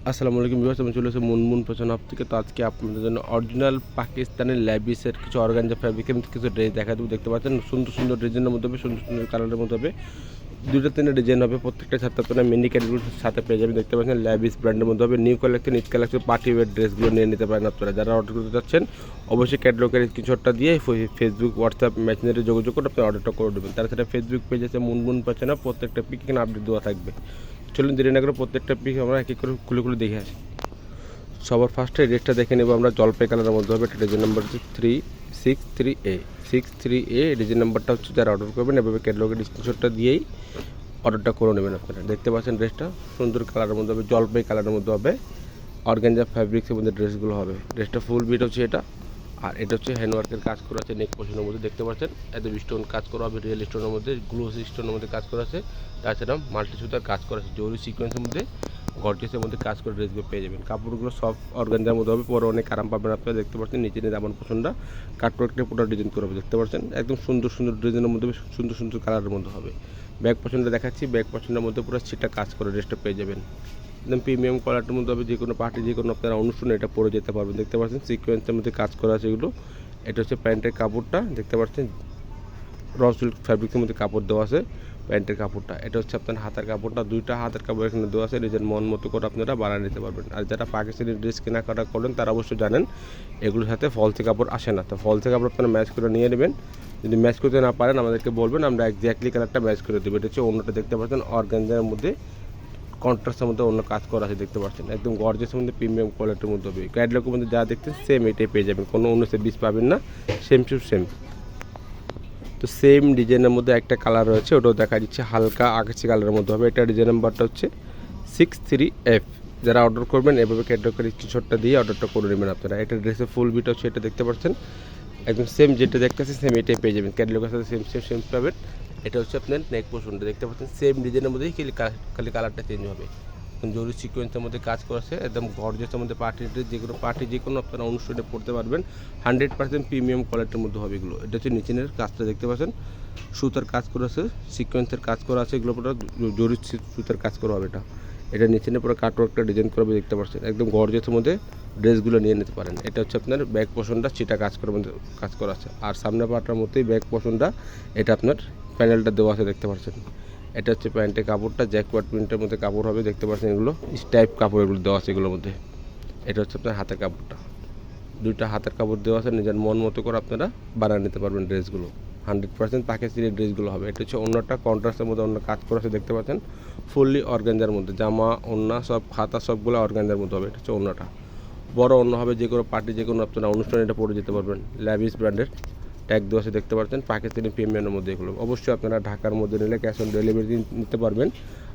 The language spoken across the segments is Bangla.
আসসালামু আলাইকুম ভিউয়ার্স, আমি চলে এসেছি মুনমুন ফ্যাশন হাব থেকে। তো আজকে আপনাদের জন্য অরিজিনাল পাকিস্তানের ল্যাবিসের কিছু অর্গানজা ফ্যাব্রিকের কিছু ড্রেস দেখা দেবো। দেখতে পাচ্ছেন সুন্দর সুন্দর ডিজাইনের মধ্যে হবে, সুন্দর সুন্দর কালারের মধ্যে হবে, দুটো তিনটে ডিজাইন হবে। প্রত্যেকটা সাথে আপনারা মিনি ক্যাটাগরির সাথে পেয়ে যাবেন। দেখতে পাচ্ছেন ল্যাবিস ব্র্যান্ডের মধ্যে হবে, new collection, Eid collection, party wear ড্রেসগুলো নিয়ে নিতে পারেন আপনারা। যারা অর্ডার করতে চাচ্ছেন অবশ্যই ক্যাটালগের স্ক্রিনশটটা দিয়ে ফেসবুক, হোয়াটসঅ্যাপ, মেসেঞ্জারে যোগাযোগ করে আপনি অর্ডারটা করে দেবেন। তাছাড়া ফেসবুক পেজ আছে মুনমুন ফ্যাশন হাব, প্রত্যেকটা পিক এখানে আপডেট দেওয়া থাকবে। চলুন দেরি না করে প্রত্যেকটা পিক আমরা এক এক করে খুলে খুলে দেখে আসি। সবার ফার্স্টে ড্রেসটা দেখে নেব আমরা, জলপাই কালারের মধ্যে হবে। এটা ডিজাইন নাম্বার হচ্ছে 363A। ডিজাইন নাম্বারটা হচ্ছে যারা অর্ডার করবেন এভাবে ক্যাটালগের স্ক্রিনশটটা দিয়েই অর্ডারটা করে নেবেন আপনারা। দেখতে পাচ্ছেন ড্রেসটা সুন্দর কালারের মধ্যে হবে, জলপাই কালারের মধ্যে হবে, অর্গানজা ফ্যাব্রিক্সের মধ্যে ড্রেসগুলো হবে। ড্রেসটা ফুল বিট হচ্ছে এটা, আর এটা হচ্ছে হ্যান্ডওয়ার্কের কাজ করা আছে নেক পোর্শনের মধ্যে। দেখতে পাচ্ছেন একদম স্টোন কাজ করা হবে, রিয়েল স্টোনের মধ্যে, গ্লোসি স্টোনের মধ্যে কাজ করা আছে। তাছাড়া মাল্টি সুতার কাজ করা আছে, জরি সিকোয়েন্সের মধ্যে, গর্জিয়াসের মধ্যে কাজ করে ড্রেসগুলো পেয়ে যাবেন। কাপড়গুলো সব অর্গানজার মধ্যে হবে, পরে অনেক আরাম পাবেন আপনারা। দেখতে পাচ্ছেন নিচে নিয়ে আমার পছন্দ কাটওয়ার্কটা পুরো ডিজাইন করা হবে। দেখতে পাচ্ছেন একদম সুন্দর সুন্দর ডিজাইনের মধ্যে, সুন্দর সুন্দর কালারের মধ্যে হবে। ব্যাক পছন্দ দেখাচ্ছি, ব্যাক পছন্দের মধ্যে পুরো সেটা কাজ করে ড্রেসটা পেয়ে যাবেন। একদম প্রিমিয়াম কোয়ালিটির মধ্যে হবে, যে কোনো পার্টি, যে কোনো আপনারা অনুষ্ঠানে এটা পরে যেতে পারবেন। দেখতে পাচ্ছেন সিকোয়েন্সের মধ্যে কাজ করা আছে এগুলো। এটা হচ্ছে প্যান্টের কাপড়টা, দেখতে পাচ্ছেন র সিল্ক ফ্যাব্রিকের মধ্যে কাপড় দেওয়া আছে প্যান্টের কাপড়টা। এটা হচ্ছে আপনার হাতের কাপড়টা, দুইটা হাতের কাপড় এখানে দেওয়া আছে, নিজের মন মতো করে আপনারা বানিয়ে নিতে পারবেন। আর যারা পাকিস্তানি ড্রেস কেনাকাটা করেন তারা অবশ্যই জানেন এগুলোর সাথে ফলসি কাপড় আসে না। তো ফলসি কাপড় আপনারা ম্যাচ করে নিয়ে নেবেন। যদি ম্যাচ করতে না পারেন আমাদেরকে বলবেন, আমরা এক্স্যাক্টলি কালারটা ম্যাচ করে দেবো। এটা হচ্ছে অন্যটা, দেখতে পাচ্ছেন অর্গানজার মধ্যে কন্ট্রাস্টের মধ্যে অন্য কাজ করা আছে। দেখতে পাচ্ছেন একদম গর্জিয়াসের মধ্যে প্রিমিয়াম কোয়ালিটির মধ্যে হবে। ক্যাটলগের মধ্যে যা দেখতেন সেম এটাই পেয়ে যাবেন, কোনো 19-20 পাবেন না, সেম টু সেম। তো সেম ডিজাইনের মধ্যে একটা কালার রয়েছে, ওটাও দেখা যাচ্ছে হালকা আকাশি কালারের মধ্যে হবে। এটা ডিজাইন নাম্বারটা হচ্ছে 63F। যারা অর্ডার করবেন এভাবে ক্যাটালগের স্ক্রিনশটটা দিয়ে অর্ডারটা করে নেবেন আপনারা। এটা ড্রেসের ফুল বিট হচ্ছে, এটা দেখতে পাচ্ছেন একদম সেম যেটা দেখতেছে সেম এটাই পেয়ে যাবেন, ক্যাটালগের সাথে সেম সেম সেম পাবেন। এটা হচ্ছে আপনার নেক পোর্শনটা, দেখতে পাচ্ছেন সেম ডিজাইনের মধ্যেই খালি কালারটা চেঞ্জ হবে। জরি সিকোয়েন্সের মধ্যে কাজ করেছে, একদম গর্জিয়াসের মধ্যে পার্টি ড্রেস, যে কোনো আপনারা অনুষ্ঠানে পড়তে পারবেন। 100% প্রিমিয়াম কোয়ালিটির মধ্যে হবে এগুলো। এটা হচ্ছে নিচের কাজটা, দেখতে পাচ্ছেন সুতার কাজ করা আছে, সিকোয়েন্সের কাজ করা আছে, এগুলো পুরো জরি সুতার কাজ করা হবে। এটা নিচে পুরো কাটওয়ার্কটা ডিজাইন করবে, দেখতে পাচ্ছেন একদম গর্জিয়াসের মধ্যে ড্রেসগুলো নিয়ে নিতে পারেন। এটা হচ্ছে আপনার ব্যাক পোর্শনটা, সেটা কাজ করার মধ্যে কাজ করা আছে। আর সামনে পাটার মধ্যেই ব্যাক পোর্শনটা, এটা আপনার প্যানেলটা দেওয়া আছে, দেখতে পাচ্ছেন। এটা হচ্ছে প্যান্টের কাপড়টা, জ্যাকওয়ার্ড প্রিন্টের মধ্যে কাপড় হবে, দেখতে পাচ্ছেন এগুলো স্টাইপ কাপড় এগুলো দেওয়া আছে এগুলোর মধ্যে। এটা হচ্ছে আপনার হাতের কাপড়টা, দুইটা হাতের কাপড় দেওয়া আছে, নিজের মন মতো করে আপনারা বানিয়ে নিতে পারবেন ড্রেসগুলো। 100% পাকিস্তানি ড্রেসগুলো হবে। এটা হচ্ছে অন্যটা কন্ট্রাস্টের মধ্যে অন্য কাজ করা আছে, দেখতে পাচ্ছেন ফুললি অর্গানজার মধ্যে, জামা ওন্না সব খাতা সবগুলো অর্গানজার মধ্যে হবে। এটা হচ্ছে অন্যটা বড় অন্য হবে, যে কোনো পার্টি, যে কোনো আপনারা অনুষ্ঠানে এটা পরে যেতে পারবেন। ল্যাভিস ব্র্যান্ডের ট্যাগ দেওয়া আছে, দেখতে পাচ্ছেন পাকিস্তানি প্রিমিয়ামের মধ্যে এগুলো। অবশ্যই আপনারা ঢাকার মধ্যে নিলে ক্যাশ অন ডেলিভারি নিতে পারবেন।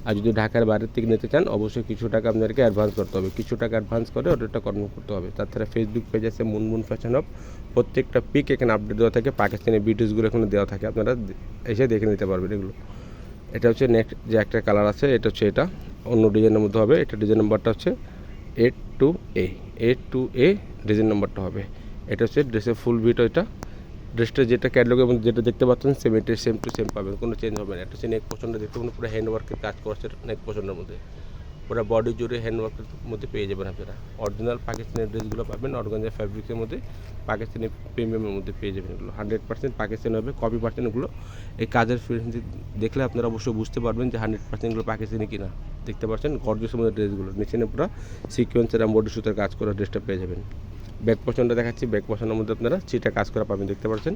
আর যদি ঢাকার বাইরের থেকে নিতে চান অবশ্যই কিছু টাকা আপনাদেরকে অ্যাডভান্স করতে হবে, কিছু টাকা অ্যাডভান্স করে অর্ডারটা কনফার্ম করতে হবে। তাছাড়া ফেসবুক পেজ আছে মুনমুন ফ্যাশন হাব, প্রত্যেকটা পিক এখানে আপডেট দেওয়া থাকে, পাকিস্তানি ভিডিওসগুলো এখানে দেওয়া থাকে, আপনারা এসে দেখে নিতে পারবেন এগুলো। এটা হচ্ছে নেক্সট যে একটা কালার আছে, এটা হচ্ছে এটা অন্য ডিজাইনের মধ্যে হবে। এটা ডিজাইন নাম্বারটা হচ্ছে 82A ডিজাইন নাম্বারটা হবে। এটা হচ্ছে ড্রেসের ফুল ভিডিও। এটা ড্রেসটা যেটা ক্যাটালগে এবং যেটা দেখতে পাচ্ছেন সেম, এটা সেম টু সেম পাবেন, কোনো চেঞ্জ হবে না। এটা হচ্ছে নেক পোর্শনটা, দেখতে পাবেন পুরো হ্যান্ডওয়ার্কের কাজ করছে নেক পোর্শনের মধ্যে, পুরো বডি জুড়ে হ্যান্ডওয়ার্কের মধ্যে পেয়ে যাবেন আপনারা। অরিজিনাল পাকিস্তানি ড্রেসগুলো পাবেন অর্গানজা ফ্যাব্রিক্সের মধ্যে, পাকিস্তানি প্রিমিয়ামের মধ্যে পেয়ে যাবেন এগুলো। 100% পাকিস্তানি হবে, কপি পার্সেন্ট এগুলো। এই কাজের ফিনিশিং দেখলে আপনারা অবশ্যই বুঝতে পারবেন যে 100% এগুলো পাকিস্তানি কিনা। দেখতে পাচ্ছেন গর্জিয়াসের মধ্যে ড্রেসগুলো, নিচে পুরো সিকোয়েন্সের এমব্রয়ডারি সুতার কাজ করা ড্রেসটা পেয়ে যাবেন। ব্যাক পোর্শনটা দেখাচ্ছি, ব্যাক পোর্শনের মধ্যে আপনারা চিটা কাজ করা পাবেন, দেখতে পাচ্ছেন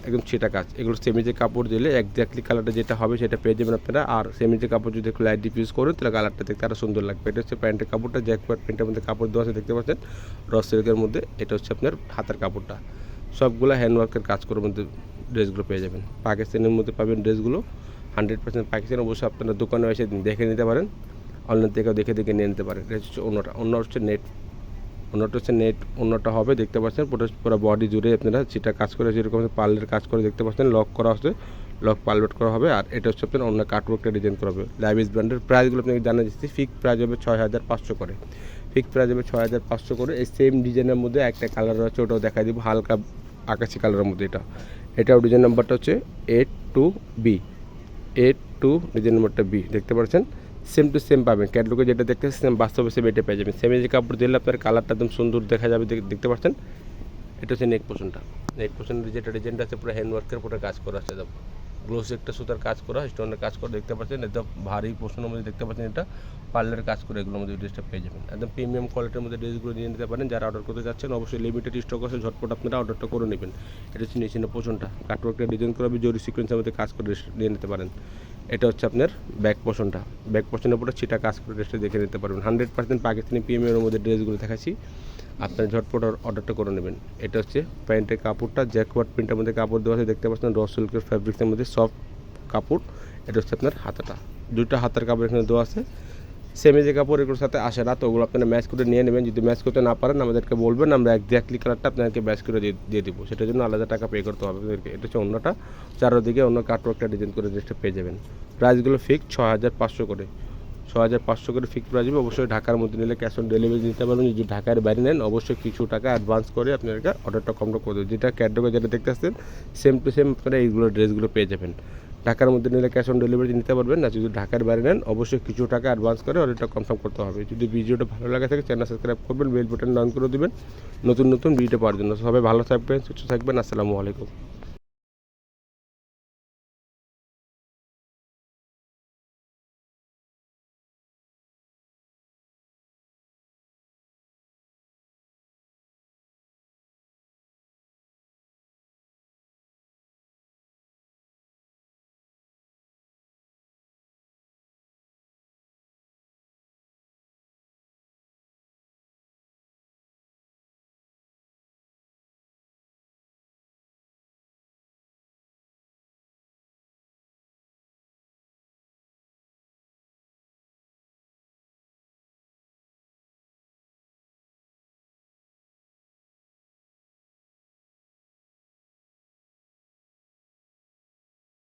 একদম সেটা কাজ। এগুলো সেমিজে কাপড় দিলে এক্স্যাক্টলি কালারটা যেটা হবে সেটা পেয়ে যাবেন আপনারা। আর সেমিজে কাপড় যদি একটু লাইট ডিফিউজ করেন তাহলে কালারটা দেখতে আরও সুন্দর লাগবে। এটা হচ্ছে প্যান্টের কাপড়টা, জ্যাকওয়ার্ড প্রিন্টের মধ্যে কাপড় দেওয়া আছে, দেখতে পাচ্ছেন র সিল্কের মধ্যে। এটা হচ্ছে আপনার হাতের কাপড়টা, সবগুলো হ্যান্ডওয়ার্কের কাজ করার মধ্যে ড্রেসগুলো পেয়ে যাবেন। পাকিস্তানের মধ্যে পাবেন ড্রেসগুলো 100% পাকিস্তান। অবশ্যই আপনারা দোকানে এসে দেখে নিতে পারেন, অনলাইন থেকেও দেখে দেখে নিয়ে নিতে পারেন। এটা হচ্ছে অন্যটা, অন্য হচ্ছে নেট, অন্যটা হচ্ছে নেট অন্যটা হবে, দেখতে পাচ্ছেন পুরো বডি জুড়ে আপনারা যেটা কাজ করে যেরকম পার্লের কাজ করে, দেখতে পাচ্ছেন লক করা হচ্ছে, লক পার্লেট করা হবে। আর এটা হচ্ছে আপনার অন্য কাটওয়ার্কটা ডিজাইন করা হবে। ল্যাভিস ব্র্যান্ডের প্রাইসগুলো আপনাকে জানিয়ে দিচ্ছি, ফিক্স প্রাইস হবে 6500 করে, ফিক্স প্রাইস হবে 6500 করে। এই সেম ডিজাইনের মধ্যে একটা কালার আছে, ওটাও দেখাই দিব, হালকা আকাশি কালারের মধ্যে। এটাও ডিজাইন নাম্বারটা হচ্ছে 82B, 82 ডিজাইন নাম্বারটা B, দেখতে পাচ্ছেন সেম টু সেম পাবেন, ক্যাটলগে যেটা দেখতেছেন সেম বাস্তবে সেম এটা পেয়ে যাবেন। সেমে যে কাপড় দিলে আপনার কালারটা একদম সুন্দর দেখা যাবে, দেখতে পাচ্ছেন। এটা হচ্ছে নেক পোর্শনটা। নেক পোর্শনের যেটা ডিজাইনটা আছে পুরো হ্যান্ডওয়ার্কের পুরো কাজ করা আছে, একদম গ্লোসি একটা সুতার কাজ করা, স্টোনের কাজ করা দেখতে পাচ্ছেন। একদম ভারী পোর্শনের মধ্যে দেখতে পাচ্ছেন, এটা পার্লের কাজ করে এগুলোর মধ্যে ড্রেসটা পেয়ে যাবেন। একদম প্রিমিয়াম কোয়ালিটির মধ্যে ড্রেসগুলো নিয়ে নিতে পারেন। যারা অর্ডার করতে যাচ্ছেন অবশ্যই লিমিটেড স্টক আছে, ঝটপট আপনারা অর্ডারটা করে নেবেন। এটা হচ্ছে নিচে পোর্শনটা, কাটওয়ার্কের ডিজাইন করা হবে, জরি সিকোয়েন্সের মধ্যে কাজ করে নিয়ে নিতে পারেন। এটা হচ্ছে আপনার ব্যাক পোর্শনটা, ব্যাক পোর্শনের উপরে ছিটা কাজ করে ড্রেসটা দেখে নিতে পারবেন। 100% পাকিস্তানি প্রিমিয়ামের মধ্যে ড্রেসগুলো দেখাচ্ছি, আপনার ঝটপট অর্ডারটা করে নেবেন। এটা হচ্ছে প্যান্টের কাপড়টা, জ্যাকওয়ার্ড প্রিন্টের মধ্যে কাপড় দেওয়া আছে, দেখতে পাচ্ছেন র সিল্কের ফ্যাব্রিক্সের মধ্যে সফট কাপড়। এটা হচ্ছে আপনার হাতাটা, দুইটা হাতার কাপড় এখানে দেওয়া আছে। সেমে যে কাপড় এগুলোর সাথে আসে না, তো ওগুলো আপনারা ম্যাচ করে নিয়ে নেবেন। যদি ম্যাচ করতে না পারেন আমাদেরকে বলবেন, আমরা এক্স্যাক্টলি কালারটা আপনাদেরকে ম্যাচ করে দিয়ে দিব, সেটার জন্য আলাদা টাকা পে করতে হবে আপনাদেরকে। এটা হচ্ছে অন্যটা, চারোদিকে অন্য কাটওয়ার্কটা ডিজাইন করে ড্রেসটা পেয়ে যাবেন। প্রাইসগুলো ফিক্স 6500 করে, 6500 করে ফিক্স প্রাইস হবে। অবশ্যই ঢাকার মধ্যে নিলে ক্যাশ অন ডেলিভারি নিতে পারবেন। যদি ঢাকার বাইরে নেন অবশ্যই কিছু টাকা অ্যাডভান্স করে আপনাদেরকে অর্ডারটা কমপ্লিট করে দেবেন। যেটা ক্যাটলগে যেটা দেখতে আসছেন সেম টু সেম আপনারা এইগুলো ড্রেসগুলো পেয়ে যাবেন। ঢাকার মধ্যে নিলে ক্যাশ অন ডেলিভারি নিতে পারবেন না, যদি ঢাকার বাইরে নেন অবশ্যই কিছু টাকা অ্যাডভান্স করে অর্ডারটা কনফার্ম করতে হবে। যদি ভিডিওটা ভালো লাগে থাকে চ্যানেল সাবস্ক্রাইব করবেন, বেল বাটন অন করে দেবেন নতুন নতুন ভিডিও পাওয়ার জন্য। সবাই ভালো থাকবেন, সুস্থ থাকবেন। আসসালামু আলাইকুম।